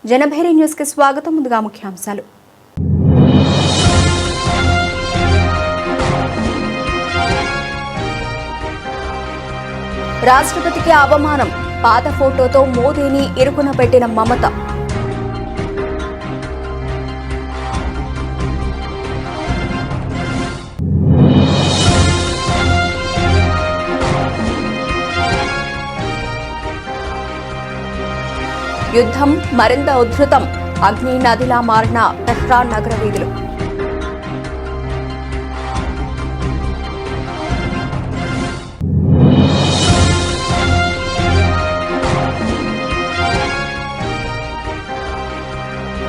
Janabheri news కి స్వాగతం. ముందుగా ముఖ్యాంశాలు. రాష్ట్రపతికి అవమానం. పాత ఫోటోతో మోదీని ఇరుకున పెట్టిన మమత. యుద్ధం మరింత ఉధృతం. అగ్ని నదిలా మారిన టెహ్రాన్ నగర వీధులు.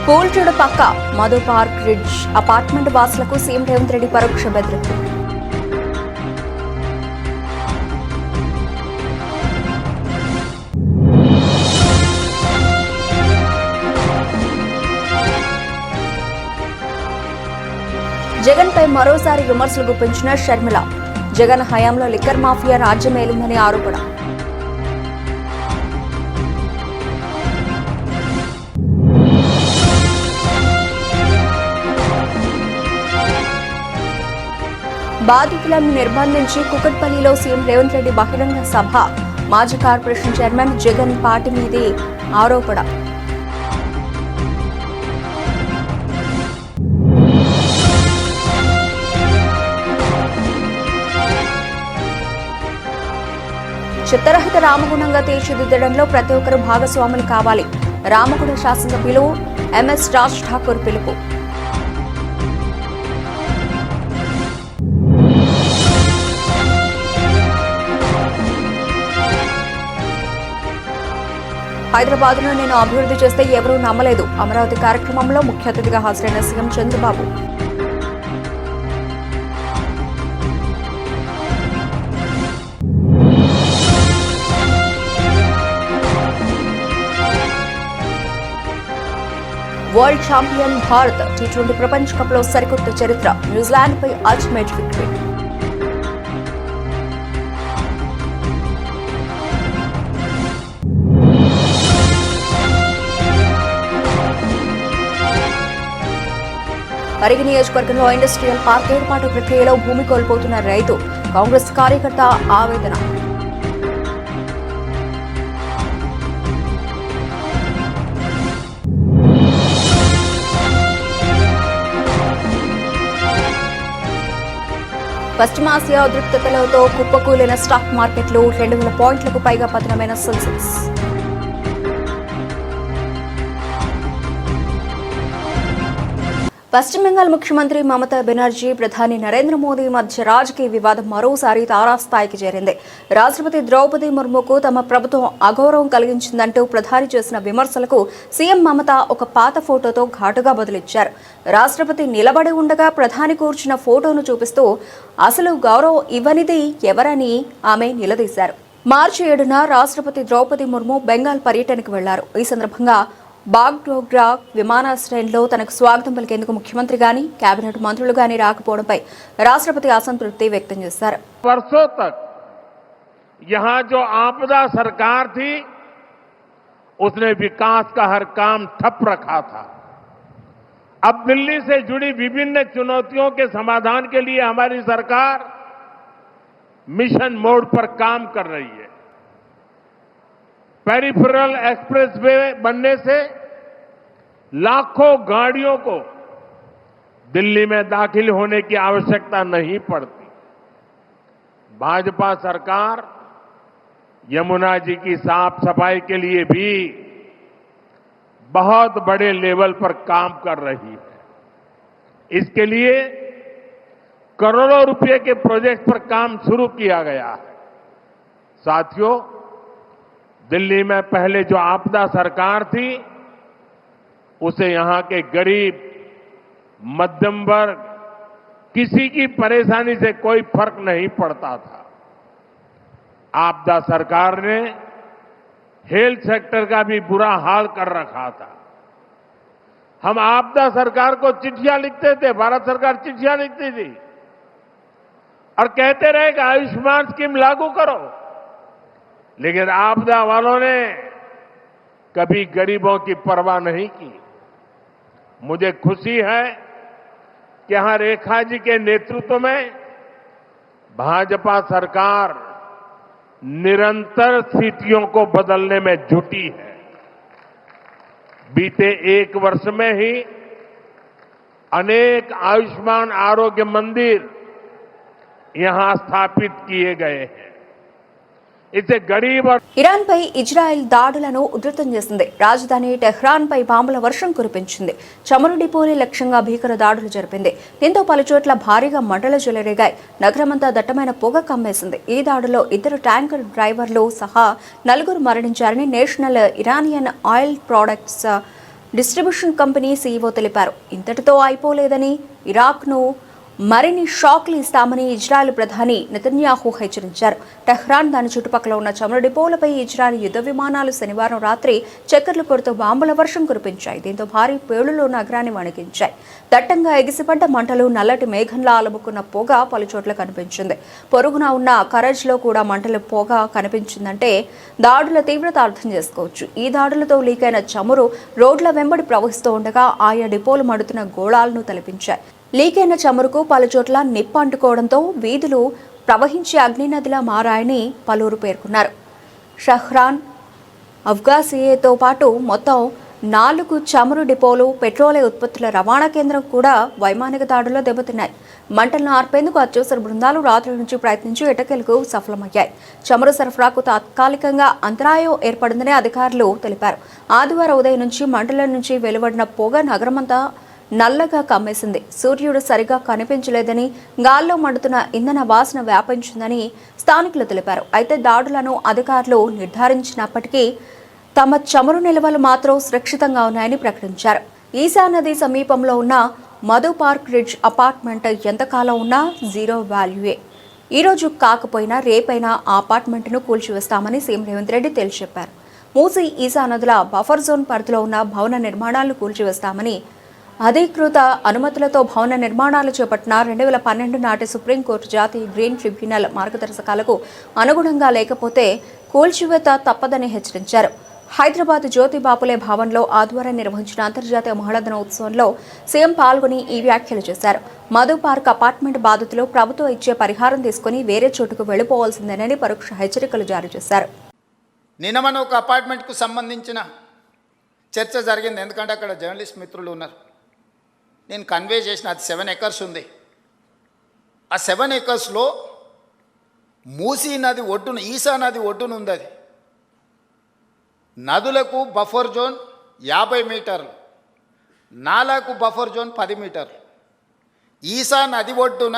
కూల్చుడు పక్క మధు పార్క్ రిడ్జ్ అపార్ట్మెంట్ వాసులకు సీఎం రేవంత్ రెడ్డి పరోక్ష బెదిరింపు. జగన్ పై మరోసారి విమర్శలు గుప్పించిన షర్మిల. జగన్ హయాంలో లిక్కర్ మాఫియా రాజ్యమేలిందని ఆరోపణ. బాధితులను నిర్బంధించి కుకట్పల్లిలో సీఎం రేవంత్ రెడ్డి బహిరంగ సభ. మాజీ కార్పొరేషన్ చైర్మన్ జగన్ పార్టీ మీదే ఆరోపణ. చిత్తరహిత రామగుణంగా తీర్చిదిద్దడంలో ప్రతి ఒక్కరూ భాగస్వాములు కావాలి. రామగుణ శాసనసభ్యులు ఎంఎస్ రాజ్ ఠాకూర్ పిలుపు. హైదరాబాద్ ను నేను అభివృద్ధి చేస్తే ఎవరూ నమ్మలేదు. అమరావతి కార్యక్రమంలో ముఖ్య అతిథిగా హాజరైన CM Chandrababu. World champion Bharat. T20 ప్రపంచ కప్ లో సరికొత్త చరిత్ర. న్యూజిలాండ్ పై అల్టిమేట్ విక్టరీ. పరిగి నియోజకవర్గంలో ఇండస్ట్రియల్ పార్క్ ఏర్పాటు ప్రక్రియలో భూమి కోల్పోతున్న రైతు. కాంగ్రెస్ కార్యకర్త ఆవేదన. పశ్చిమాసియా ఉద్రిక్తతలతో కుప్పకూలిన స్టాక్ మార్కెట్లు. 2000 పాయింట్లకు పైగా పతనమైన సెన్సెక్స్. పశ్చిమ బెంగాల్ ముఖ్యమంత్రి మమతా బెనర్జీ, ప్రధాని నరేంద్ర మోదీ మధ్య రాజకీయ వివాదం మరోసారి తారాస్థాయికి చేరింది. రాష్ట్రపతి ద్రౌపది ముర్ముకు తమ ప్రభుత్వం అగౌరవం కలిగించిందంటూ ప్రధాని చేసిన విమర్శలకు సీఎం మమత ఒక పాత ఫోటోతో ఘాటుగా బదులిచ్చారు. రాష్ట్రపతి నిలబడి ఉండగా ప్రధాని కూర్చున్న ఫోటోను చూపిస్తూ అసలు గౌరవం ఇవ్వనిది ఎవరని ఆమె నిలదీశారు. మార్చి 7న రాష్ట్రపతి ద్రౌపది ముర్ము బెంగాల్ పర్యటనకు వెళ్లారు. ఈ సందర్భంగా బాగ్డోగ్రా విమానాశ్రయంలో తనకు స్వాగతం పలికేందుకు ముఖ్యమంత్రి గాని కేబినెట్ మంత్రులు గాని రాకపోవడంపై రాష్ట్రపతి అసంతృప్తి వ్యక్తం చేశారు. वर्षों तक यहाँ जो आपदा सरकार थी उसने विकास का हर काम ठप रखा था. अब दिल्ली से जुड़ी विभिन्न चुनौतियों के समाधान के लिए हमारी सरकार मिशन मोड पर काम कर रही है. पेरिफेरल एक्सप्रेसवे बनने से लाखों गाड़ियों को दिल्ली में दाखिल होने की आवश्यकता नहीं पड़ती. भाजपा सरकार यमुना जी की साफ सफाई के लिए भी बहुत बड़े लेवल पर काम कर रही है. इसके लिए करोड़ों रुपए के प्रोजेक्ट पर काम शुरू किया गया है. साथियों, दिल्ली में पहले जो आपदा सरकार थी उसे यहां के गरीब, मध्यम वर्ग, किसी की परेशानी से कोई फर्क नहीं पड़ता था. आपदा सरकार ने हेल्थ सेक्टर का भी बुरा हाल कर रखा था. हम आपदा सरकार को चिट्ठियां लिखते थे, भारत सरकार चिट्ठियां लिखती थी और कहते रहे कि आयुष्मान स्कीम लागू करो, लेकिन आपदा वालों ने कभी गरीबों की परवाह नहीं की। मुझे खुशी है कि यहां रेखा जी के नेतृत्व में भाजपा सरकार निरंतर स्थितियों को बदलने में जुटी है। बीते एक वर्ष में ही अनेक आयुष्मान आरोग्य मंदिर यहां स्थापित किए गए हैं। इसे गरीब और ఇరాన్ పై ఇజ్రాయెల్ దాడులను ఉధృతం చేసింది. రాజధాని టెహ్రాన్ పై బాంబుల వర్షం కురిపించింది. చమురు డిపోని లక్ష్యంగా భీకర దాడులు జరిపింది. దీంతో పలుచోట్ల భారీగా మంటలు చెలరేగాయి. నగరమంతా దట్టమైన పొగ కమ్మేసింది. ఈ దాడుల్లో 2 ట్యాంకర్ డ్రైవర్లు సహా 4 మరణించారని National Iranian Oil Products Distribution Company CEO తెలిపారు. ఇంతటితో అయిపోలేదని ఇరాక్ను మరిన్ని షాక్లు ఇస్తామని ఇజ్రాయెల్ ప్రధాని నెతన్యాహు హెచ్చరించారు. టెహ్రాన్ దాని చుట్టుపక్కల ఉన్న చమురు డిపోలపై ఇజ్రాయెల్ యుద్ధ విమానాలు శనివారం రాత్రి చక్కర్లు కొడుతూ బాంబుల వర్షం కురిపించాయి. దీంతో భారీ పేలుళ్లు నగరాన్ని వణికించాయి. దట్టంగా ఎగిసిపడ్డ మంటలు, నల్లటి మేఘంలా అలుముకున్న పొగ పలుచోట్ల కనిపించింది. పొరుగున ఉన్న కరజ్లో కూడా మంటల పొగ కనిపించిందంటే దాడుల తీవ్రత అర్థం చేసుకోవచ్చు. ఈ దాడులతో లీకైన చమురు రోడ్ల వెంబడి ప్రవహిస్తూ ఉండగా ఆయా డిపోలు మడుతున్న గోళాలను తలపించాయి. లీకైన చమురుకు పలుచోట్ల నిప్పు అంటుకోవడంతో వీధులు ప్రవహించి అగ్నినదిలా మారాయని పలువురు పేర్కొన్నారు. షహ్రాన్, అఫ్ఘాసియేతో పాటు మొత్తం 4 చమురు డిపోలు, పెట్రోలియం ఉత్పత్తుల రవాణా కేంద్రం కూడా వైమానిక దాడుల్లో దెబ్బతిన్నాయి. మంటలను ఆర్పేందుకు అత్యవసర బృందాలు రాత్రి నుంచి ప్రయత్నించి ఎట్టకేలకు సఫలమయ్యాయి. చమురు సరఫరాకు తాత్కాలికంగా అంతరాయం ఏర్పడిందని అధికారులు తెలిపారు. ఆదివారం ఉదయం నుంచి మంటల నుంచి వెలువడిన పొగ నగరమంతా నల్లగా కమ్మేసింది. సూర్యుడు సరిగా కనిపించలేదని, గాల్లో మండుతున్న ఇంధన వాసన వ్యాపించిందని స్థానికులు తెలిపారు. అయితే దాడులను అధికారులు నిర్ధారించినప్పటికీ తమ చమురు నిల్వలు మాత్రం సురక్షితంగా ఉన్నాయని ప్రకటించారు. ఈశా నది సమీపంలో ఉన్న మధు పార్క్ రిడ్జ్ అపార్ట్మెంట్ ఎంతకాలం ఉన్నా జీరో వాల్యూయే. ఈరోజు కాకపోయినా రేపైనా ఆ అపార్ట్మెంట్ను కూల్చివేస్తామని సీఎం రేవంత్ రెడ్డి తేల్చి చెప్పారు. మూసీ, ఈశా నదుల బఫర్ జోన్ పరిధిలో ఉన్న భవన నిర్మాణాలను కూల్చివేస్తామని, అధికృత అనుమతులతో భవన నిర్మాణాలు చేపట్టిన 2012 నాటి సుప్రీంకోర్టు జాతీయ గ్రీన్ ట్రిబ్యునల్ మార్గదర్శకాలకు అనుగుణంగా లేకపోతే కూల్చివేత తప్పదని హెచ్చరించారు. హైదరాబాద్ జ్యోతి బాపులే భవన్లో ఆదివారం నిర్వహించిన అంతర్జాతీయ మహిళా దినోత్సవంలో సీఎం పాల్గొని ఈ వ్యాఖ్యలు చేశారు. మధు పార్క్ అపార్ట్మెంట్ బాధితులు ప్రభుత్వం ఇచ్చే పరిహారం తీసుకుని వేరే చోటుకు వెళ్లిపోవాల్సిందేనని పరోక్ష హెచ్చరికలు జారీ చేశారు. నిన్న మన ఒక అపార్ట్మెంట్కు సంబంధించిన చర్చ జరిగింది. ఎందుకంటే అక్కడ జర్నలిస్ట్ మిత్రులు ఉన్నారు. నేను కన్వే చేసిన అది 7 ఎకర్స్ ఉంది. ఆ 7 ఎకర్స్లో మూసీ నది ఒడ్డున, ఈశా నది ఒడ్డున ఉంది. అది నదులకు బఫర్ జోన్ 50 మీటర్లు, నాలాకు బఫర్ జోన్ 10 మీటర్లు. ఈశా నది ఒడ్డున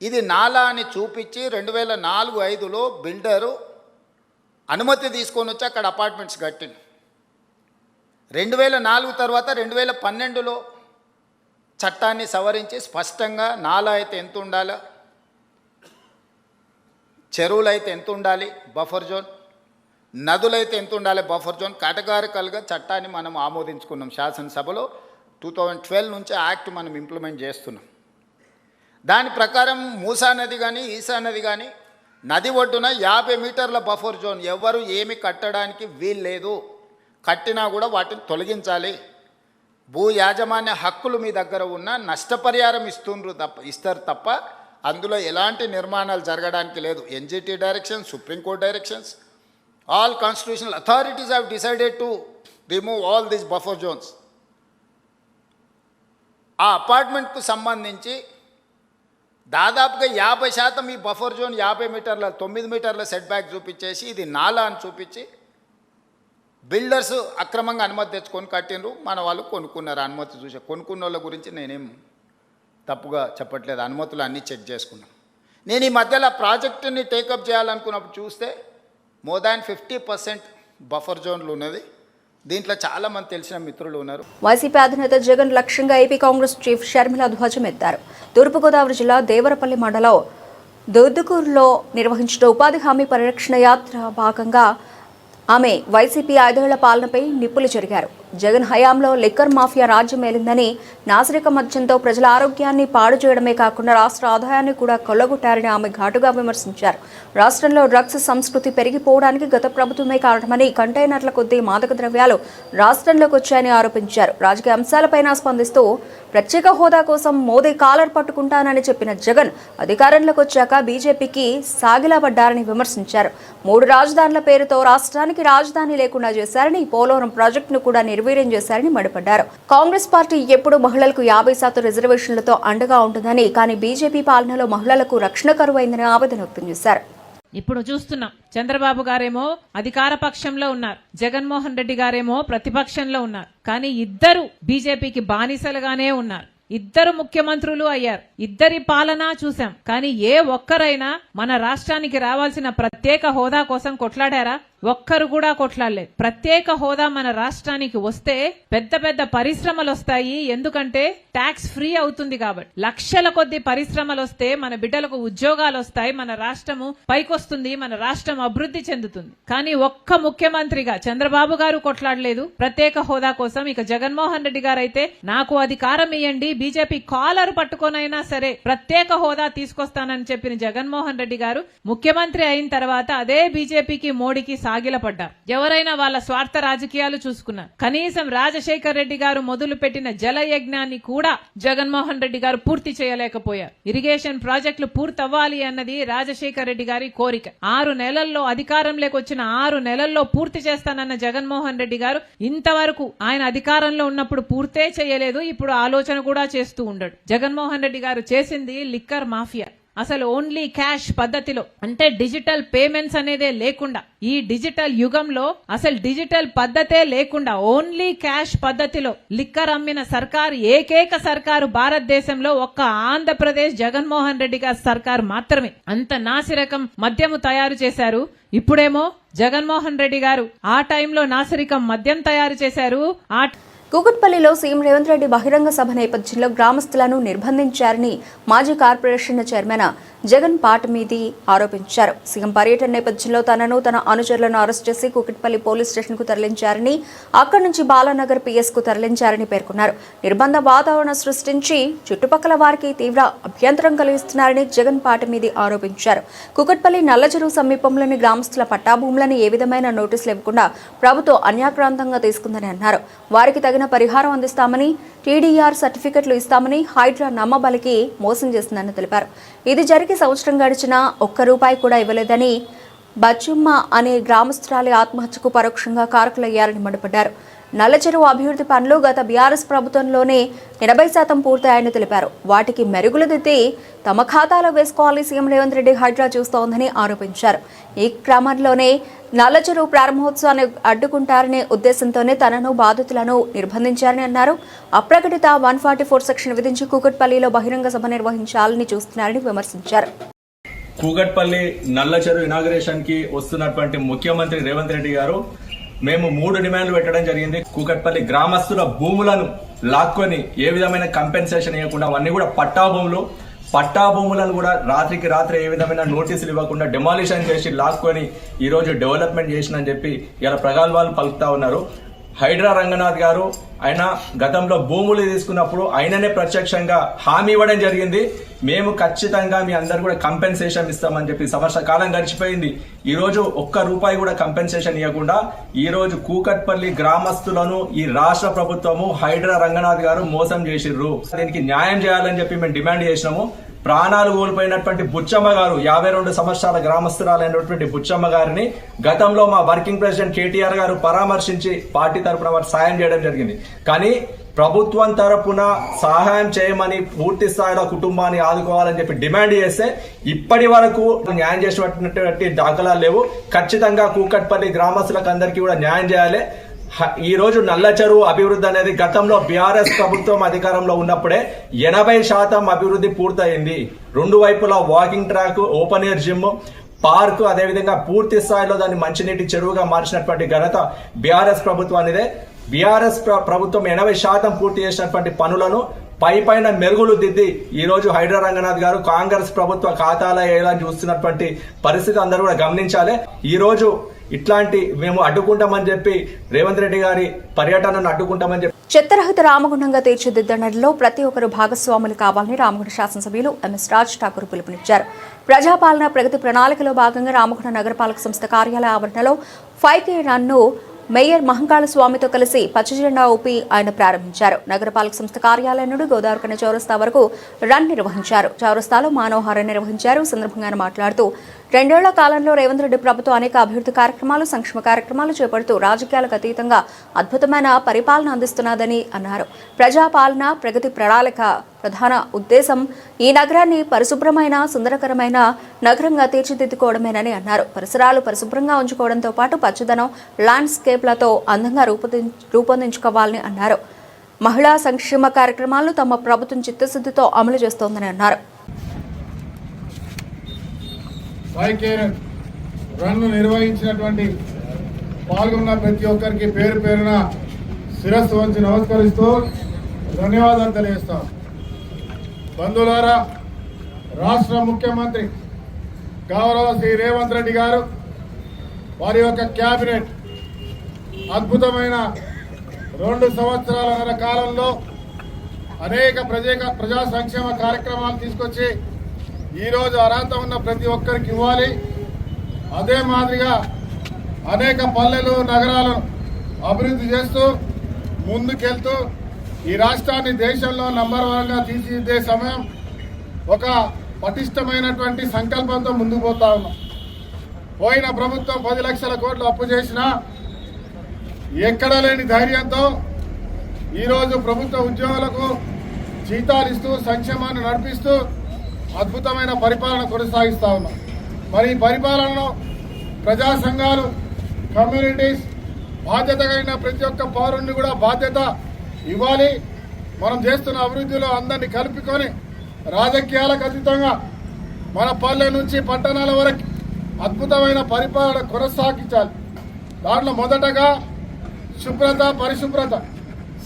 ఇది నాలా అని చూపించి 2004-05లో బిల్డరు అనుమతి తీసుకొని వచ్చి అక్కడ అపార్ట్మెంట్స్ కట్టింది. 2004 తర్వాత 2012లో చట్టాన్ని సవరించి స్పష్టంగా నాలా అయితే ఎంత ఉండాలి, చెరువులు అయితే ఎంత ఉండాలి బఫర్ జోన్, నదులైతే ఎంత ఉండాలి బఫర్ జోన్, కేటగారికల్గా చట్టాన్ని మనం ఆమోదించుకున్నాం. శాసనసభలో 2012 నుంచి యాక్ట్ మనం ఇంప్లిమెంట్ చేస్తున్నాం. దాని ప్రకారం మూసా నది కానీ ఈశా నది కానీ నది ఒడ్డున 50 మీటర్ల బఫర్ జోన్, ఎవరు ఏమి కట్టడానికి వీలు లేదు. కట్టినా కూడా వాటిని తొలగించాలి. భూ యాజమాన్య హక్కులు మీ దగ్గర ఉన్న నష్టపరిహారం ఇస్తారు తప్ప అందులో ఎలాంటి నిర్మాణాలు జరగడానికి లేదు. NGT directions, supreme court directions, all constitutional authorities have decided to remove all these buffer zones. ఆ అపార్ట్మెంట్కు సంబంధించి దాదాపుగా 50% ఈ బఫర్ జోన్ 50 మీటర్ల 9 మీటర్ల సెట్ బ్యాక్ చూపించేసి ఇది నాలా అని చూపించి బిల్డర్స్ అక్రమంగా అనుమతి తెచ్చుకొని కట్టినరు. మన వాళ్ళు కొనుక్కున్నారు. అనుమతి చూసే కొనుక్కున్న వాళ్ళ గురించి నేనేం తప్పుగా చెప్పట్లేదు. అనుమతులు అన్నీ చెక్ చేసుకున్నాను. నేను ఈ మధ్యలో ప్రాజెక్టుని టేకప్ చేయాలనుకున్నప్పుడు చూస్తే మోర్ దాన్ 50% బఫర్ జోన్లు ఉన్నది. దీంట్లో చాలా మంది తెలిసిన మిత్రులు ఉన్నారు. వైసీపీ అధినేత జగన్ లక్ష్యంగా ఏపీ కాంగ్రెస్ చీఫ్ షర్మిల ధ్వజం ఎత్తారు. తూర్పుగోదావరి జిల్లా దేవరపల్లి మండలం దొద్దుకూరులో నిర్వహించిన ఉపాధి హామీ పరిరక్షణ యాత్ర భాగంగా ఆమె వైసీపీ 5 ఏళ్ల పాలనపై నిప్పులు చెరిగారు. జగన్ హయాంలో లిక్కర్ మాఫియా రాజ్యమేలిందని, నాసిరక మద్యంతో ప్రజల ఆరోగ్యాన్ని పాడు చేయడమే కాకుండా రాష్ట్ర ఆదాయాన్ని కూడా కొల్లగొట్టారని ఆమె ఘాటుగా విమర్శించారు. రాష్ట్రంలో డ్రగ్స్ సంస్కృతి పెరిగిపోవడానికి గత ప్రభుత్వమే కారణమని, కంటైనర్ల కొద్దీ మాదక ద్రవ్యాలు రాష్ట్రంలోకి వచ్చాయని ఆరోపించారు. రాజకీయ అంశాలపైన స్పందిస్తూ ప్రత్యేక హోదా కోసం మోదీ కాలర్ పట్టుకుంటానని చెప్పిన జగన్ అధికారంలోకి వచ్చాక బీజేపీకి సాగిలపడ్డారని విమర్శించారు. 3 రాజధానుల పేరుతో రాష్ట్రానికి రాజధాని లేకుండా చేశారని, పోలవరం ప్రాజెక్టును కూడా నిర్వీర్యం చేశారని మండిపడ్డారు. కాంగ్రెస్ పార్టీ ఎప్పుడు మహిళలకు 50% రిజర్వేషన్లతో అండగా ఉంటుందని, కానీ బీజేపీ పాలనలో మహిళలకు రక్షణ కరువైందని ఆవేదన వ్యక్తం చేశారు. ఇప్పుడు చూస్తున్నాం, చంద్రబాబు గారేమో అధికార పక్షంలో ఉన్నారు, జగన్మోహన్ రెడ్డి గారేమో ప్రతిపక్షంలో ఉన్నారు. కానీ ఇద్దరు బీజేపీకి బానిసలుగానే ఉన్నారు. ఇద్దరు ముఖ్యమంత్రులు అయ్యారు, ఇద్దరి పాలన చూశాం. కానీ ఏ ఒక్కరైనా మన రాష్ట్రానికి రావాల్సిన ప్రత్యేక హోదా కోసం కొట్లాడారా? ఒక్కరు కూడా కొట్లాడలేదు. ప్రత్యేక హోదా మన రాష్ట్రానికి వస్తే పెద్ద పెద్ద పరిశ్రమలు వస్తాయి, ఎందుకంటే ట్యాక్స్ ఫ్రీ అవుతుంది కాబట్టి. లక్షల కొద్ది పరిశ్రమలు వస్తే మన బిడ్డలకు ఉద్యోగాలు వస్తాయి, మన రాష్ట్రము పైకొస్తుంది, మన రాష్ట్రం అభివృద్ధి చెందుతుంది. కానీ ఒక్క ముఖ్యమంత్రిగా చంద్రబాబు గారు కొట్లాడలేదు ప్రత్యేక హోదా కోసం. ఇక జగన్మోహన్ రెడ్డి గారు అయితే నాకు అధికారం ఇవ్వండి, బీజేపీ కాలర్ పట్టుకొనైనా సరే ప్రత్యేక హోదా తీసుకొస్తానని చెప్పిన జగన్మోహన్ రెడ్డి గారు ముఖ్యమంత్రి అయిన తర్వాత అదే బీజేపీకి, మోడీకి సాగిలపడ్డారు. ఎవరైనా వాళ్ళ స్వార్థ రాజకీయాలు చూసుకున్నారు. కనీసం రాజశేఖర్ రెడ్డి గారు మొదలు పెట్టిన జల యజ్ఞాన్ని కూడా జగన్మోహన్ రెడ్డి గారు పూర్తి చేయలేకపోయారు. ఇరిగేషన్ ప్రాజెక్టులు పూర్తవ్వాలి అన్నది రాజశేఖర్ రెడ్డి గారి కోరిక. 6 నెలల్లో అధికారంలోకి వచ్చిన 6 నెలల్లో పూర్తి చేస్తానన్న జగన్మోహన్ రెడ్డి గారు ఇంతవరకు ఆయన అధికారంలో ఉన్నప్పుడు పూర్తే చేయలేదు. ఇప్పుడు ఆలోచన కూడా చేస్తూ ఉండడు. జగన్మోహన్ రెడ్డి గారు చేసింది లిక్కర్ మాఫియా. అసలు ఓన్లీ క్యాష్ పద్ధతిలో, అంటే డిజిటల్ పేమెంట్స్ అనేదే లేకుండా, ఈ డిజిటల్ యుగంలో అసలు డిజిటల్ పద్ధతే లేకుండా ఓన్లీ క్యాష్ పద్ధతిలో లిక్కర్ అమ్మిన సర్కారు ఏకైక సర్కారు భారతదేశంలో ఒక్క ఆంధ్రప్రదేశ్ జగన్మోహన్ రెడ్డి గారి సర్కారు మాత్రమే. అంత నాసిరకం మద్యము తయారు చేశారు. ఇప్పుడేమో జగన్మోహన్ రెడ్డి గారు ఆ టైంలో నాసిరకం మద్యం తయారు చేశారు. కూకట్పల్లిలో సీఎం రేవంత్ రెడ్డి బహిరంగ సభ నేపథ్యంలో గ్రామస్తులను నిర్బంధించారని మాజీ కార్పొరేషన్ చైర్మన్ జగన్ పాటమీది ఆరోపించారు. సీఎం పర్యటన నేపథ్యంలో తనను, తన అనుచరులను అరెస్ట్ చేసి కూకట్పల్లి పోలీస్ స్టేషన్కు తరలించారని, అక్కడి నుంచి బాలానగర్ పిఎస్కు తరలించారని పేర్కొన్నారు. నిర్బంధ వాతావరణం సృష్టించి చుట్టుపక్కల వారికి తీవ్ర అభ్యంతరం కలిగిస్తున్నారని జగన్ పాటమీది ఆరోపించారు. కూకట్పల్లి నల్లచెరువు సమీపంలోని గ్రామస్తుల పట్టాభూములను ఏ విధమైన నోటీసులు ఇవ్వకుండా ప్రభుత్వం అన్యాక్రాంతంగా తీసుకుందని అన్నారు. వారికి తగిన పరిహారం అందిస్తామని, టీడీఆర్ సర్టిఫికెట్లు ఇస్తామని హైడ్రా నమ్మబలికి మోసం చేసిందని తెలిపారు. ఇది జరిగి సంవత్సరం గడిచినా ₹1 కూడా ఇవ్వలేదని, బచ్చుమ్మ అనే గ్రామస్తురాలి ఆత్మహత్యకు పరోక్షంగా కారకులయ్యారని మండిపడ్డారు. నల్లచెరువు అభివృద్ధి పనులు గత బీఆర్ఎస్ ప్రభుత్వంలోనే 80% పూర్తయ్యాయని తెలిపారు. వాటికి మెరుగులు దిద్ది తమ ఖాతాలో వేసుకోవాలి సీఎం రేవంత్ రెడ్డి హైడ్రా చూస్తోందని ఆరోపించారు. ఈ క్రమంలోనే నల్లచెరువు ప్రారంభోత్సవాన్ని అడ్డుకుంటారనే ఉద్దేశంతోనే తనను, బాధితులను నిర్బంధించారని అన్నారు. అప్రకటిత 144 సెక్షన్ విధించి కూకట్పల్లిలో బహిరంగ సభ నిర్వహించాలని చూస్తున్నారని విమర్శించారు. కూకట్పల్లి నల్లచెరువు ఇనాగరేషన్ కి వస్తున్నటువంటి ముఖ్యమంత్రి రేవంత్ రెడ్డి గారు మేము 3 డిమాండ్లు పెట్టడం జరిగింది. కూకట్పల్లి గ్రామస్తుల భూములను లాక్కొని ఏ విధమైన కంపెన్సేషన్ ఇవ్వకుండా అవన్నీ కూడా పట్టాభూములను కూడా రాత్రికి రాత్రి ఏ విధమైన నోటీసులు ఇవ్వకుండా డెమాలిషన్ చేసి లాక్కొని ఈ రోజు డెవలప్మెంట్ చేసినని చెప్పి ఇలా ప్రగల్భాలు పలుకుతా ఉన్నారు. హైడ్రా రంగనాథ్ గారు ఆయన గతంలో భూములు తీసుకున్నప్పుడు ఆయననే ప్రత్యక్షంగా హామీ ఇవ్వడం జరిగింది. మేము ఖచ్చితంగా మీ అందరు కూడా కంపెన్సేషన్ ఇస్తామని చెప్పి సంవత్సర కాలం గడిచిపోయింది. ఈ రోజు ₹1 కూడా కంపెన్సేషన్ ఇవ్వకుండా ఈ రోజు కూకట్పల్లి గ్రామస్తులను ఈ రాష్ట్ర ప్రభుత్వము హైడ్రా రంగనాథ్ గారు మోసం చేసిర్రు. దీనికి న్యాయం చేయాలని చెప్పి మేము డిమాండ్ చేసినాము. ప్రాణాలు కోల్పోయినటువంటి బుచ్చమ్మ గారు 52 సంవత్సరాల గ్రామస్తురాలైనటువంటి బుచ్చమ్మ గారిని గతంలో మా వర్కింగ్ ప్రెసిడెంట్ కేటీఆర్ గారు పరామర్శించి పార్టీ తరఫున వారు సాయం చేయడం జరిగింది. కానీ ప్రభుత్వం తరపున సహాయం చేయమని పూర్తి స్థాయిలో కుటుంబాన్ని ఆదుకోవాలని చెప్పి డిమాండ్ చేస్తే ఇప్పటి వరకు న్యాయం చేసినటువంటి దాఖలాలు లేవు. ఖచ్చితంగా కూకట్పల్లి గ్రామస్తులకు అందరికీ కూడా న్యాయం చేయాలి. ఈ రోజు నల్లచెరువు అభివృద్ధి అనేది గతంలో బీఆర్ఎస్ ప్రభుత్వం అధికారంలో ఉన్నప్పుడే 80% అభివృద్ధి పూర్తయింది. 2 వైపులా walking track, open air gym, park, అదేవిధంగా పూర్తి స్థాయిలో దాన్ని మంచినీటి చెరువుగా మార్చినటువంటి ఘనత బీఆర్ఎస్ ప్రభుత్వానిదే. బీఆర్ఎస్ ప్రభుత్వం 80% పూర్తి చేసినటువంటి పనులను పైన మెరుగులు దిద్ది ఈ రోజు హైడ్రా రంగనాథ్ గారు కాంగ్రెస్ ప్రభుత్వ ఖాతాలో వేయాలని చూస్తున్నటువంటి పరిస్థితి అందరూ కూడా గమనించాలి. ఈ రోజు ఇట్లాంటి మేము అడ్డుకుంటామని చెప్పి రేవంత్ రెడ్డి గారి పర్యటనను అడ్డుకుంటామని చెప్పి చెత్తరహిత రామగుండంగా తీర్చిదిద్దడంలో ప్రతి ఒక్కరు భాగస్వాములు కావాలని రామగుండ శాసనసభ్యులు ఎంఎస్ రాజ్ ఠాకూర్ పిలుపునిచ్చారు. ప్రజాపాలన ప్రగతి ప్రణాళికలో భాగంగా రామగుండ నగరపాలక సంస్థ కార్యాలయ ఆవరణలో 5K రన్ను మేయర్ మహంకాళ స్వామితో కలిసి పచ్చజెండా ఊపి ఆయన ప్రారంభించారు. నగరపాలక సంస్థ కార్యాలయం నుండి గోదావరికని చౌరస్తా వరకు రన్ నిర్వహించారు. చౌరస్తాలో మానవహారం నిర్వహించారు. సందర్భంగా ఆయన మాట్లాడుతూ 2 ఏళ్ల కాలంలో రేవంత్ రెడ్డి ప్రభుత్వం అనేక అభివృద్ధి కార్యక్రమాలు, సంక్షేమ కార్యక్రమాలు చేపడుతూ రాజకీయాలకు అతీతంగా అద్భుతమైన పరిపాలన అందిస్తున్నదని అన్నారు. ప్రజాపాలన ప్రగతి ప్రణాళిక ప్రధాన ఉద్దేశం ఈ నగరాన్ని పరిశుభ్రమైన, సుందరకరమైన నగరంగా తీర్చిదిద్దుకోవడమేనని అన్నారు. పరిసరాలు పరిశుభ్రంగా ఉంచుకోవడంతో పాటు పచ్చదనం, ల్యాండ్స్కేప్లతో అందంగా రూపొందించుకోవాలని అన్నారు. మహిళా సంక్షేమ కార్యక్రమాలను తమ ప్రభుత్వం చిత్తశుద్ధితో అమలు చేస్తోందని అన్నారు. 5K రన్ను నిర్వహించినటువంటి పాల్గొన్న ప్రతి ఒక్కరికి పేరు పేరున శిరస్సు వంచి నమస్కరిస్తూ ధన్యవాదాలు తెలియజేస్తాం. బంధువులారా, రాష్ట్ర ముఖ్యమంత్రి గౌరవ శ్రీ రేవంత్ రెడ్డి గారు వారి యొక్క క్యాబినెట్ అద్భుతమైన 2 సంవత్సరాల కాలంలో అనేక ప్రజా సంక్షేమ కార్యక్రమాలు తీసుకొచ్చి ఈరోజు అర్హత ఉన్న ప్రతి ఒక్కరికి ఇవ్వాలి. అదే మాదిరిగా అనేక పల్లెలు, నగరాలను అభివృద్ధి చేస్తూ ముందుకెళ్తూ ఈ రాష్ట్రాన్ని దేశంలో నంబర్ 1గా తీర్చిదిద్దే సమయం ఒక పటిష్టమైనటువంటి సంకల్పంతో ముందుకు పోతా ఉన్నాం. పోయిన ప్రభుత్వం 10 లక్షల కోట్లు అప్పు చేసినా ఎక్కడ లేని ధైర్యంతో ఈరోజు ప్రభుత్వ ఉద్యోగులకు జీతాలు ఇస్తూ సంక్షేమాన్ని నడిపిస్తూ అద్భుతమైన పరిపాలన కొనసాగిస్తా ఉన్నాం. మరి ఈ పరిపాలనలో ప్రజా సంఘాలు, కమ్యూనిటీస్ బాధ్యత కలిగిన ప్రతి ఒక్క పౌరుణ్ణి కూడా బాధ్యత ఇవ్వాలి. మనం చేస్తున్న అభివృద్ధిలో అందరినీ కలుపుకొని రాజకీయాలకు అతీతంగా మన పల్లె నుంచి పట్టణాల వరకు అద్భుతమైన పరిపాలన కొనసాగించాలి. దాంట్లో మొదటగా శుభ్రత, పరిశుభ్రత,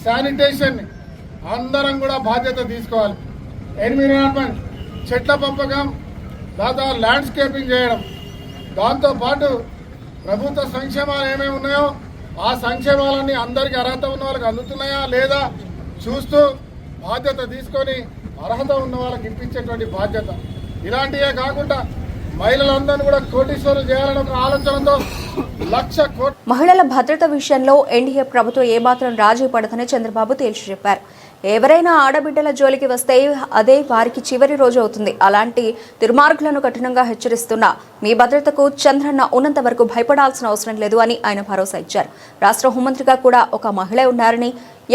శానిటేషన్ని అందరం కూడా బాధ్యత తీసుకోవాలి. ఎన్విరాన్మెంట్, చెట్ల పెంపకం, దాదాపు ల్యాండ్స్కేపింగ్ చేయడం, దాంతోపాటు ప్రభుత్వ సంక్షేమాలు ఏమేమి ఉన్నాయో ఆ సంక్షేమాలన్నీ అందరికీ అర్హత ఉన్న వాళ్ళకి అందుతున్నాయా లేదా చూస్తూ బాధ్యత తీసుకొని అర్హత ఉన్న వాళ్ళకి ఇప్పించేటువంటి బాధ్యత. ఇలాంటివే కాకుండా మహిళలందరినీ కూడా కోటీశ్వరులు చేయాలని ఒక ఆలోచనతో 1,00,000 కోట్లు. మహిళల భద్రత విషయంలో ఎన్డీఏ ప్రభుత్వం ఏమాత్రం రాజీ పడదని చంద్రబాబు తేల్చి చెప్పారు. ఎవరైనా ఆడబిడ్డల జోలికి వస్తే అదే వారికి చివరి రోజు అవుతుంది. అలాంటి దుర్మార్గులను కఠినంగా హెచ్చరిస్తున్నా మీ భద్రతకు చంద్రన్న ఉన్నంత వరకు భయపడాల్సిన అవసరం లేదు అని ఆయన భరోసా ఇచ్చారు. రాష్ట్ర హోంమంత్రిగా కూడా ఒక మహిళ ఉన్నారని,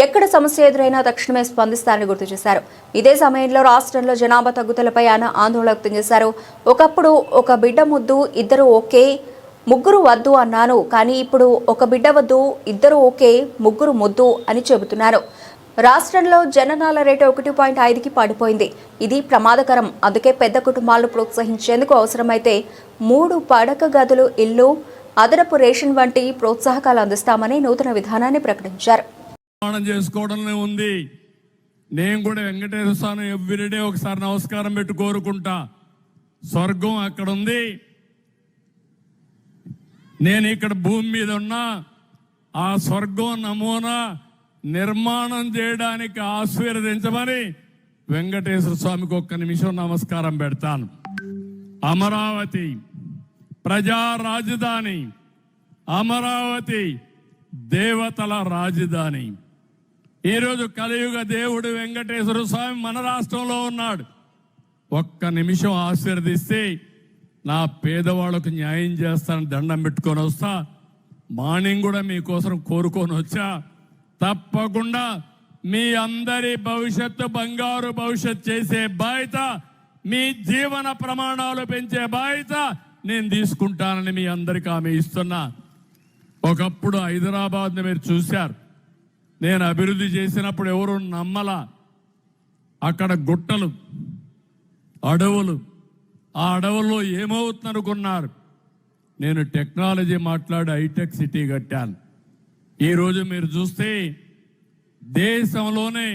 ఎక్కడ సమస్య ఎదురైనా తక్షణమే స్పందిస్తారని గుర్తు చేశారు. ఇదే సమయంలో రాష్ట్రంలో జనాభా తగ్గుదలపై ఆయన ఆందోళన వ్యక్తం చేశారు. ఒకప్పుడు ఒక బిడ్డ ముద్దు, ఇద్దరు ఓకే, ముగ్గురు వద్దు అన్నాను, కానీ ఇప్పుడు ఒక బిడ్డ వద్దు, ఇద్దరు ఓకే, ముగ్గురు ముద్దు అని చెబుతున్నారు. రాష్ట్రంలో జననాల రేటు 1.5కి పడిపోయింది. ఇది ప్రమాదకరం. అందుకే పెద్ద కుటుంబాలను ప్రోత్సహించేందుకు అవసరమైతే 3 పడక గదులు ఇల్లు, అదనపు రేషన్ వంటి ప్రోత్సాహకాలు అందిస్తామని నూతన విధానాన్ని ప్రకటించారు. చేసుకోవడంలో ఉంది. నేను కూడా వెంకటేశ్వర స్వామి ఎవ్రీడే ఒకసారి నమస్కారం పెట్టి కోరుకుంటా. స్వర్గం అక్కడ ఉంది, నేను ఇక్కడ భూమి మీద ఉన్నా. ఆ స్వర్గం నమూనా నిర్మాణం చేయడానికి ఆశీర్వదించమని వెంకటేశ్వర స్వామికి 1 నిమిషం నమస్కారం పెడతాను. అమరావతి ప్రజా రాజధాని, అమరావతి దేవతల రాజధాని. ఈరోజు కలియుగ దేవుడు వెంకటేశ్వర స్వామి మన రాష్ట్రంలో ఉన్నాడు. 1 నిమిషం ఆశీర్వదిస్తే నా పేదవాళ్ళకు న్యాయం చేస్తానని దండం పెట్టుకొని వస్తా. మార్నింగ్ కూడా మీకోసం కోరుకొని వచ్చా. తప్పకుండా మీ అందరి భవిష్యత్తు బంగారు భవిష్యత్ చేసే బాధ్యత, మీ జీవన ప్రమాణాలు పెంచే బాధ్యత నేను తీసుకుంటానని మీ అందరికీ హామీ ఇస్తున్నా. ఒకప్పుడు హైదరాబాద్ని మీరు చూశారు. నేను అభివృద్ధి చేసినప్పుడు ఎవరు నమ్మలా. అక్కడ గుట్టలు, అడవులు, ఆ అడవుల్లో ఏమవుతుందనుకున్నారు. నేను టెక్నాలజీ మాట్లాడి హైటెక్ సిటీ కట్టాను. ఈరోజు మీరు చూస్తే దేశంలోనే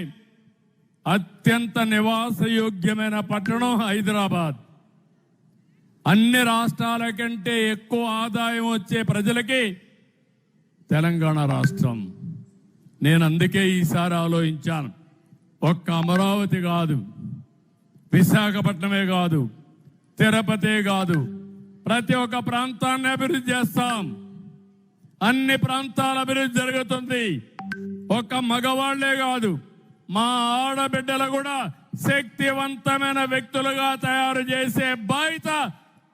అత్యంత నివాసయోగ్యమైన పట్టణం హైదరాబాద్. అన్ని రాష్ట్రాల కంటే ఎక్కువ ఆదాయం వచ్చే ప్రజలకి తెలంగాణ రాష్ట్రం. నేను అందుకే ఈసారి ఆలోచించాను, ఒక్క అమరావతి కాదు, విశాఖపట్నమే కాదు, తిరుపతే కాదు, ప్రతి ఒక్క ప్రాంతాన్ని అభివృద్ధి చేస్తాం. అన్ని ప్రాంతాల అభివృద్ధి జరుగుతుంది. ఒక్క మగవాళ్లే కాదు, మా ఆడబిడ్డలు కూడా శక్తివంతమైన వ్యక్తులుగా తయారు చేసే బాధ్యత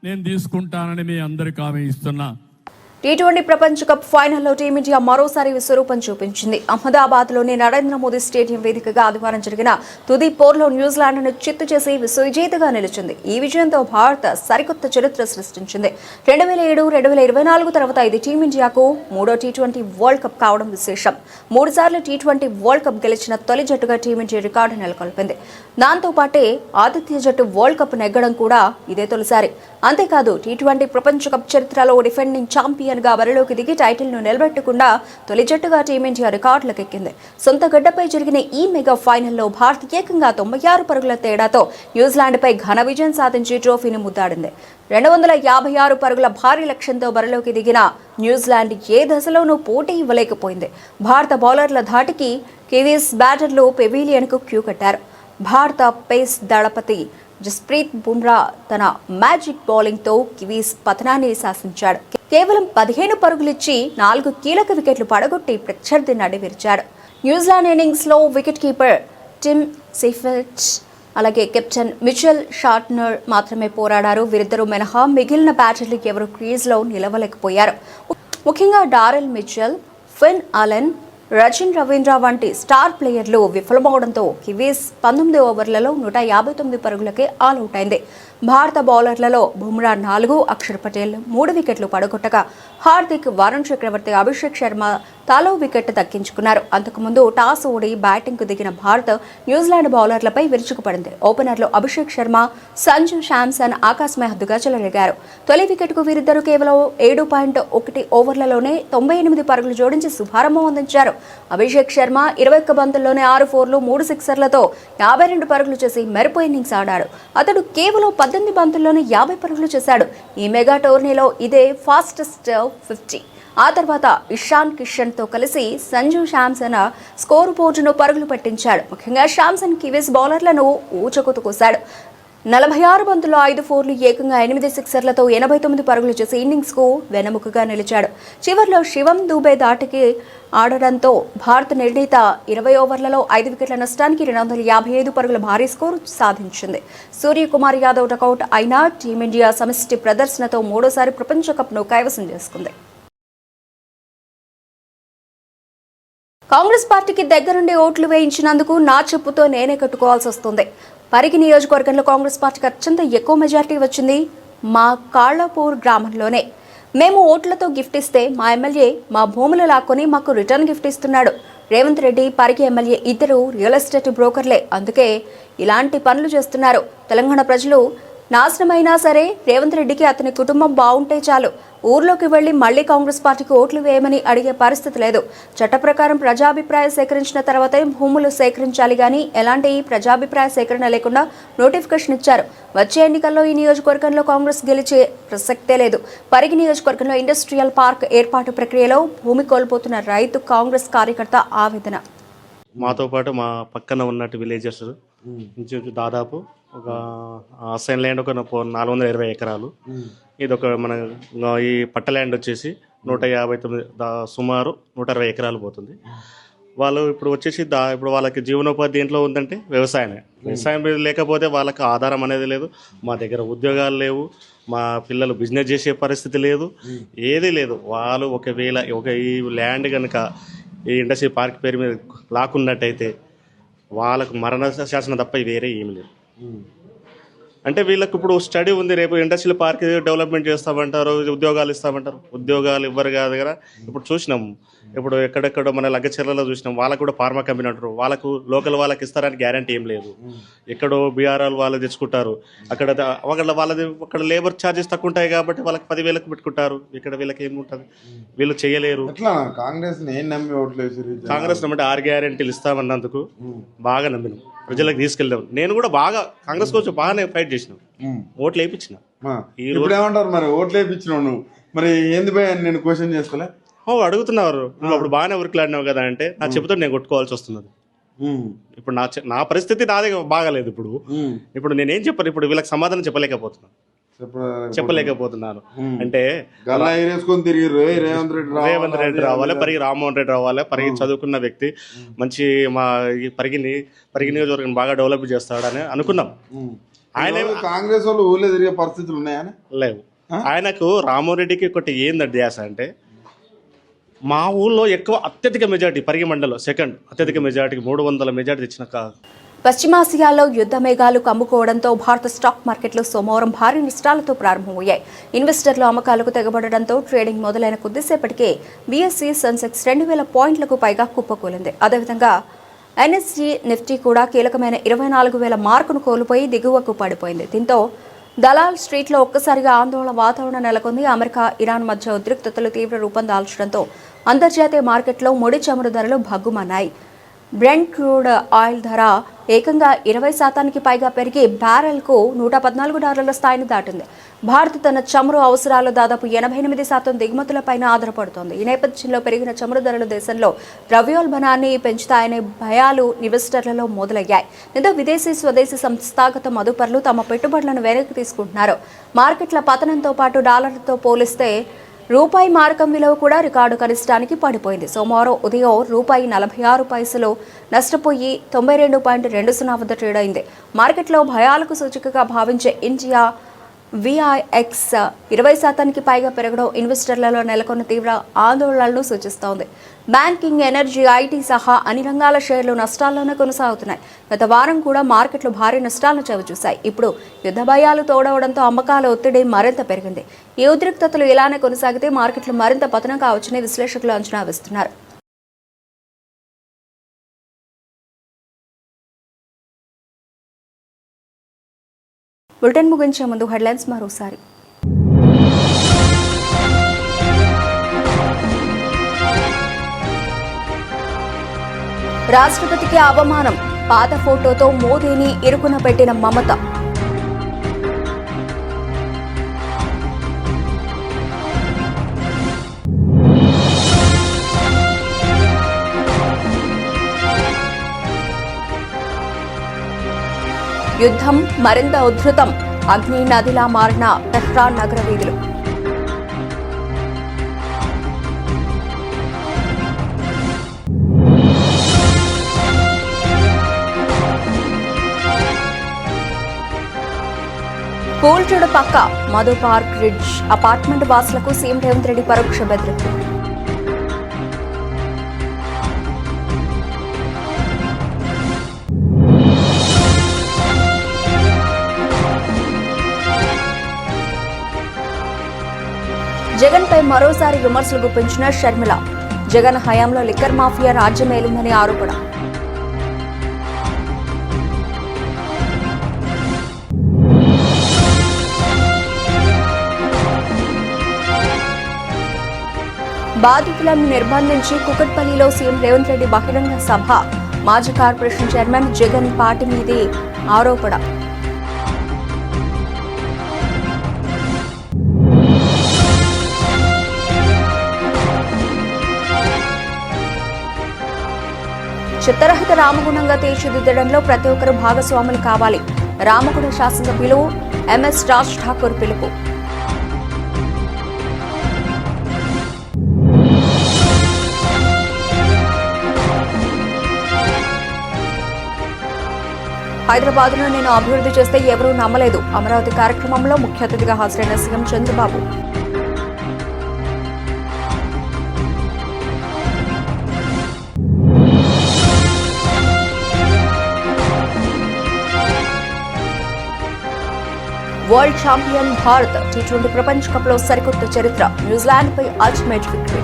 నేను తీసుకుంటానని మీ అందరికీ హామీ ఇస్తున్నా. టీ20 ప్రపంచ కప్ ఫైనల్లో టీమిండియా మరోసారి విశ్వరూపం చూపించింది. అహ్మదాబాద్లోని నరేంద్ర మోదీ స్టేడియం వేదికగా ఆదివారం జరిగిన తుది పోర్లో న్యూజిలాండ్ను చిత్తు చేసి విశ్వవిజేతగా నిలిచింది. ఈ విజయంతో భారత్ సరికొత్త చరిత్ర సృష్టించింది. 2007, 2024 తర్వాత ఇది టీమిండియాకు మూడో టీ20 వరల్డ్ కప్ కావడం విశేషం. 3 సార్లు టీ20 వరల్డ్ కప్ గెలిచిన తొలి జట్టుగా టీమిండియా రికార్డు నెలకొల్పింది. దాంతో పాటే ఆతిథ్య జట్టు వరల్డ్ కప్ నెగ్గడం కూడా ఇదే తొలిసారి. అంతేకాదు టీ20 ప్రపంచ కప్ చరిత్రలో డిఫెండింగ్ ఛాంపియన్ గా బరిలోకి దిగి టైటిల్ ను నిలబెట్టకుండా తొలి జట్టుగా టీమిండియా రికార్డులకెక్కింది. సొంత గడ్డపై జరిగిన ఈ మెగా ఫైనల్లో భారత్ ఏకంగా 96 పరుగుల తేడాతో న్యూజిలాండ్ పై ఘన విజయం సాధించి ట్రోఫీని ముద్దాడింది. 256 పరుగుల భారీ లక్ష్యంతో బరిలోకి దిగిన న్యూజిలాండ్ ఏ దశలోనూ పోటీ ఇవ్వలేకపోయింది. భారత బౌలర్ల ధాటికి కివీస్ బ్యాటర్లు పెవిలియన్ కు క్యూ కట్టారు. భారత పేస్ దళపతి జస్ప్రీత్ బుమ్రా తన మ్యాజిక్ బౌలింగ్ తో కివీస్ పతనాన్ని శాసించాడు. కేవలం 15 పరుగులిచ్చి 4 కీలక వికెట్లు పడగొట్టి ప్రత్యర్థి నడివిరిచాడు. న్యూజిలాండ్ ఇన్నింగ్స్ లో వికెట్ కీపర్ టిమ్ సీఫెల్ట్ అలాగే కెప్టెన్ మిచెల్ షార్ట్నర్ మాత్రమే పోరాడారు. వీరిద్దరూ మినహా మిగిలిన బ్యాటర్లు ఎవరు క్రీజ్లో నిలవలేకపోయారు. ముఖ్యంగా Daryl Mitchell, Finn Allen, Rachin Ravindra వంటి స్టార్ ప్లేయర్లు విఫలమవడంతో కివీస్ 19 ఓవర్లలో 159 పరుగులకే ఆల్అవుట్ అయింది. భారత బౌలర్లలో బుమ్రా 4, అక్షర్ పటేల్ 3 వికెట్లు పడగొట్టగా హార్దిక్, వరుణ్ చక్రవర్తి, అభిషేక్ శర్మ తలో వికెట్ దక్కించుకున్నారు. అంతకుముందు టాస్ ఓడి బ్యాటింగ్కు దిగిన భారత్ న్యూజిలాండ్ బౌలర్లపై విరుచుకుపడింది. ఓపెనర్లు అభిషేక్ శర్మ, సంజు శాంసన్ ఆకాశమే హద్దుగా చెలరేగారు. తొలి వికెట్కు వీరిద్దరూ కేవలం 7.1 ఓవర్లలోనే 98 పరుగులు జోడించి శుభారంభం అందించారు. అభిషేక్ శర్మ 21 బంతుల్లోనే 6 ఫోర్లు 3 సిక్సర్లతో 52 పరుగులు చేసి మెరుపు ఇన్నింగ్స్ ఆడాడు. అతడు కేవలం 18 బంతుల్లోనే 50 పరుగులు చేశాడు. ఈ మెగా టోర్నీలో ఇదే ఫాస్టెస్ట్ 50. ఆ తర్వాత ఇషాన్ కిషన్ తో కలిసి సంజు శాంసన్ స్కోరు బోర్డును పరుగులు పెట్టించాడు. ముఖ్యంగా శాంసన్ కివీస్ బౌలర్లను ఊచకొతు కోశాడు. 46 బంతుల్లో 5 ఫోర్లు ఏకంగా 8 సిక్సర్లతో 89 పరుగులు చేసి ఇన్నింగ్స్ కు వెన్నెముకగా నిలిచాడు. చివర్లో శివం దూబే దాటికి ఆడడంతో భారత నిర్ణీత 20 ఓవర్లలో 5 వికెట్ల నష్టానికి 255 పరుగుల భారీ స్కోరు సాధించింది. సూర్యకుమార్ యాదవ్ డకౌట్ అయినా టీమిండియా సమిష్టి ప్రదర్శనతో మూడోసారి ప్రపంచ కప్ను కైవసం చేసుకుంది. కాంగ్రెస్ పార్టీకి దగ్గరుండి ఓట్లు వేయించినందుకు నా చెప్పుతో నేనే కట్టుకోవాల్సి వస్తుంది. పరిగి నియోజకవర్గంలో కాంగ్రెస్ పార్టీకి అత్యంత ఎక్కువ మెజార్టీ వచ్చింది మా కాళ్లపూర్ గ్రామంలోనే. మేము ఓట్లతో గిఫ్ట్ ఇస్తే మా ఎమ్మెల్యే మా భూములు లాక్కొని మాకు రిటర్న్ గిఫ్ట్ ఇస్తున్నాడు. రేవంత్ రెడ్డి, పరిగి ఎమ్మెల్యే ఇద్దరు రియల్ ఎస్టేట్ బ్రోకర్లే, అందుకే ఇలాంటి పనులు చేస్తున్నారు. తెలంగాణ ప్రజలు నాశనమైనా సరే రేవంత్ రెడ్డికి అతని కుటుంబం బాగుంటే చాలు. ఊర్లోకి వెళ్లి మళ్లీ కాంగ్రెస్ పార్టీకి ఓట్లు వేయమని అడిగే పరిస్థితి లేదు. చట్ట ప్రకారం ప్రజాభిప్రాయం సేకరించిన తర్వాతే భూములు సేకరించాలి గానీ ఎలాంటి ప్రజాభిప్రాయ సేకరణ లేకుండా నోటిఫికేషన్ ఇచ్చారు. వచ్చే ఎన్నికల్లో ఈ నియోజకవర్గంలో కాంగ్రెస్ గెలిచే ప్రసక్తే లేదు. పరిగి నియోజకవర్గంలో ఇండస్ట్రియల్ పార్క్ ఏర్పాటు ప్రక్రియలో భూమి కోల్పోతున్న రైతు కాంగ్రెస్ కార్యకర్త ఆవేదన. మాతో పాటు మా పక్కన ఉన్నట్టు విలేజెస్ దాదాపు ఒక అసైన్ ల్యాండ్ ఒక 420 ఎకరాలు. ఇది ఒక మన ఈ పట్ట ల్యాండ్ వచ్చేసి 159 సుమారు 160 ఎకరాలు పోతుంది. వాళ్ళు ఇప్పుడు వచ్చేసి ఇప్పుడు వాళ్ళకి జీవనోపాధి దేంట్లో ఉందంటే వ్యవసాయమే. వ్యవసాయం లేకపోతే వాళ్ళకి ఆధారం అనేది లేదు. మా దగ్గర ఉద్యోగాలు లేవు, మా పిల్లలు బిజినెస్ చేసే పరిస్థితి లేదు, ఏదీ లేదు. వాళ్ళు ఒకవేళ ఈ ల్యాండ్ కనుక ఈ ఇండస్ట్రీ పార్క్ పేరు మీద లాక్కున్నట్టయితే వాళ్ళకు మరణ శాసనం తప్ప వేరే ఏమి లేదు. అంటే వీళ్ళకి ఇప్పుడు స్టడీ ఉంది, రేపు ఇండస్ట్రియల్ పార్క్ డెవలప్మెంట్ చేస్తామంటారు, ఉద్యోగాలు ఇస్తామంటారు. ఉద్యోగాలు ఇవ్వరు కాదు కదా. ఇప్పుడు చూసినాం, ఇప్పుడు ఎక్కడెక్కడో మన లగ్గచెర్లలో చూసినాం, వాళ్ళకు కూడా ఫార్మా కంపెనీ అంటారు, వాళ్ళకు లోకల్ వాళ్ళకి ఇస్తారని గ్యారంటీ ఏం లేదు. ఎక్కడో బీఆర్ఆర్ వాళ్ళు తెచ్చుకుంటారు, వాళ్ళది అక్కడ లేబర్ ఛార్జెస్ తక్కువ ఉంటాయి కాబట్టి వాళ్ళకి 10,000 పెట్టుకుంటారు. ఇక్కడ వీళ్ళకి ఏముంటుంది, వీళ్ళు చేయలేరు. కాంగ్రెస్ నమ్మి ఓట్లు కాంగ్రెస్ నమ్మంటే 6 గ్యారెంటీలు ఇస్తామన్నందుకు బాగా నమ్మినాం. ప్రజలకు తీసుకెళ్దాం. నేను కూడా బాగా కాంగ్రెస్ కోసం బాగానే ఫైట్ చేసిన, ఓట్లు వేయించిన. ఇప్పుడు ఏమంటారు మరి ఓట్లు వేయించినావు నువ్వు, మరి ఏంది భయ నేను క్వశ్చన్ చేసుకోలే? అడుగుతున్నారు, నువ్వు అప్పుడు బాగానే ఉరికిలాడినావు కదా అంటే నా చెబుతా నేను కొట్టుకోవాల్సి వస్తున్నది. ఇప్పుడు నా పరిస్థితి నాదే బాగాలేదు. ఇప్పుడు నేనేం చెప్పను, ఇప్పుడు వీళ్ళకి సమాధానం చెప్పలేకపోతున్నాను. అంటే రేవంత్ రెడ్డి రావాలి, పరిగి రామ్మోహన్ రెడ్డి రావాలి, పరిగి చదువుకున్న వ్యక్తి, మంచి మా పరిగి నియోజకవర్గం బాగా డెవలప్ చేస్తాడని అనుకున్నాం. ఆయన కాంగ్రెస్ వాళ్ళు ఊళ్ళో తిరిగే పరిస్థితులు ఉన్నాయని లేవు. ఆయనకు రామ్మోహన్ రెడ్డికి ఒకటి ఏందంటే ధ్యాస అంటే, మా ఊళ్ళో ఎక్కువ అత్యధిక మెజార్టీ పరిగి మండలం సెకండ్ అత్యధిక మెజార్టీకి 300 మెజార్టీ తెచ్చిన పశ్చిమాసియాలో యుద్ధ మేఘాలు కమ్ముకోవడంతో భారత స్టాక్ మార్కెట్లు సోమవారం భారీ నష్టాలతో ప్రారంభమయ్యాయి. ఇన్వెస్టర్లు అమ్మకాలకు తెగబడడంతో ట్రేడింగ్ మొదలైన కొద్దిసేపటికే బీఎస్సీ సెన్సెక్స్ 2000 పాయింట్లకు పైగా కుప్పకూలింది. అదేవిధంగా ఎన్ఎస్జీ నిఫ్టీ కూడా కీలకమైన 24,000 మార్కును కోల్పోయి దిగువకు పడిపోయింది. దీంతో దలాల్ స్ట్రీట్లో ఒక్కసారిగా ఆందోళన వాతావరణం నెలకొంది. అమెరికా, ఇరాన్ మధ్య ఉద్రిక్తతలు తీవ్ర రూపం దాల్చడంతో అంతర్జాతీయ మార్కెట్లో ముడి చమురు ధరలు భగ్గుమన్నాయి. బ్రెంట్ క్రూడ్ ఆయిల్ ధర ఏకంగా 20% పైగా పెరిగి బ్యారెల్కు $114 స్థాయిని దాటింది. భారత్ తన చమురు అవసరాలు దాదాపు 88% దిగుమతులపైన ఆధారపడుతోంది. ఈ నేపథ్యంలో పెరిగిన చమురు ధరలు దేశంలో ద్రవ్యోల్బణాన్ని పెంచుతాయనే భయాలు ఇన్వెస్టర్లలో మొదలయ్యాయి. దీంతో విదేశీ, స్వదేశీ సంస్థాగత మదుపర్లు తమ పెట్టుబడులను వెనక్కి తీసుకుంటున్నారు. మార్కెట్ల పతనంతో పాటు డాలర్తో పోలిస్తే రూపాయి మారకం విలువ కూడా రికార్డు కనిష్టానికి పడిపోయింది. సోమవారం ఉదయం రూపాయి 46 పైసలు నష్టపోయి 92.20 వద్ద ట్రేడ్ అయింది. మార్కెట్లో భయాలకు సూచికగా భావించే ఇండియా విఐఎక్స్ 20% పైగా పెరగడం ఇన్వెస్టర్లలో నెలకొన్న తీవ్ర ఆందోళనలను సూచిస్తోంది. బ్యాంకింగ్, ఎనర్జీ, ఐటీ సహా అన్ని రంగాల షేర్లు నష్టాల్లోనే కొనసాగుతున్నాయి. గత వారం కూడా మార్కెట్లు భారీ నష్టాలను చవిచూశాయి. ఇప్పుడు యుద్ధ భయాలు తోడవడంతో అమ్మకాల ఒత్తిడి మరింత పెరిగింది. ఈ ఉద్రిక్తతలు ఇలానే కొనసాగితే మార్కెట్లు మరింత పతనం కావచ్చని విశ్లేషకులు అంచనా వేస్తున్నారు. బులెటిన్ ముగించే ముందు హెడ్లైన్స్ మరోసారి. రాష్ట్రపతికి అవమానం, పాత ఫోటోతో మోదీని ఇరుకున పెట్టిన మమత. యుద్ధం మరింత ఉధృతం, అగ్ని నదిలా మారిన తెహ్రాన్ నగర వీధులు. కూల్చుడు పక్క మధు పార్క్ రిడ్జ్ అపార్ట్మెంట్ వాసులకు సీఎం రేవంత్ రెడ్డి పరోక్ష బెదిరింపు. జగన్ పై మరోసారి విమర్శలు గుప్పించిన షర్మిల. జగన్ హయాంలో లిక్కర్ మాఫియా రాజ్యమేలిందని ఆరోపణ. బాధితులను నిర్బంధించి కుకట్పల్లిలో సీఎం రేవంత్ రెడ్డి బహిరంగ సభ. మాజీ కార్పొరేషన్ చైర్మన్ జగన్ పార్టీ మీది ఆరోపణ. చిత్తరహిత రామగుణంగా తీర్చిదిద్దడంలో ప్రతి ఒక్కరూ భాగస్వాములు కావాలి. రామగుణ శాసనసభ్యులు ఎంఎస్ రాజ్ ఠాకూర్ పిలుపు. హైదరాబాద్ను నేను అభివృద్ధి చేస్తే ఎవరూ నమ్మలేదు. అమరావతి కార్యక్రమంలో ముఖ్య అతిథిగా హాజరైన CM Chandrababu. World champion Bharat T20 ప్రపంచ కప్లో సరికొత్త చరిత్ర. న్యూజిలాండ్పై అల్టిమేట్ విక్టరీ.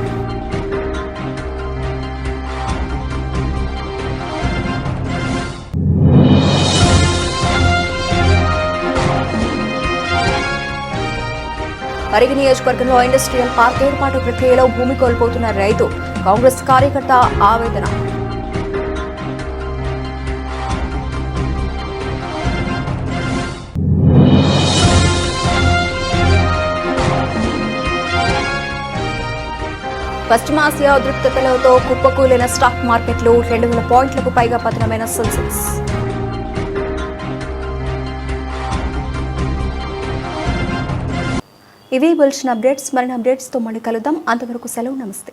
పరిగి నియోజకవర్గంలో ఇండస్ట్రియల్ పార్క్ ఏర్పాటు ప్రక్రియలో భూమి కోల్పోతున్న రైతు. కాంగ్రెస్ కార్యకర్త ఆవేదన. పశ్చిమాసియా ఉద్రిక్తతలతో కుప్పకూలిన స్టాక్ మార్కెట్లు 2,000 పాయింట్లకు పైగా పతనమైన సెన్సెక్స్. ఇవి బులెటిన్ అప్డేట్స్. మరిన్ని అప్డేట్స్తో మళ్ళీ కలుద్దాం. అంతవరకు సెలవు. నమస్తే.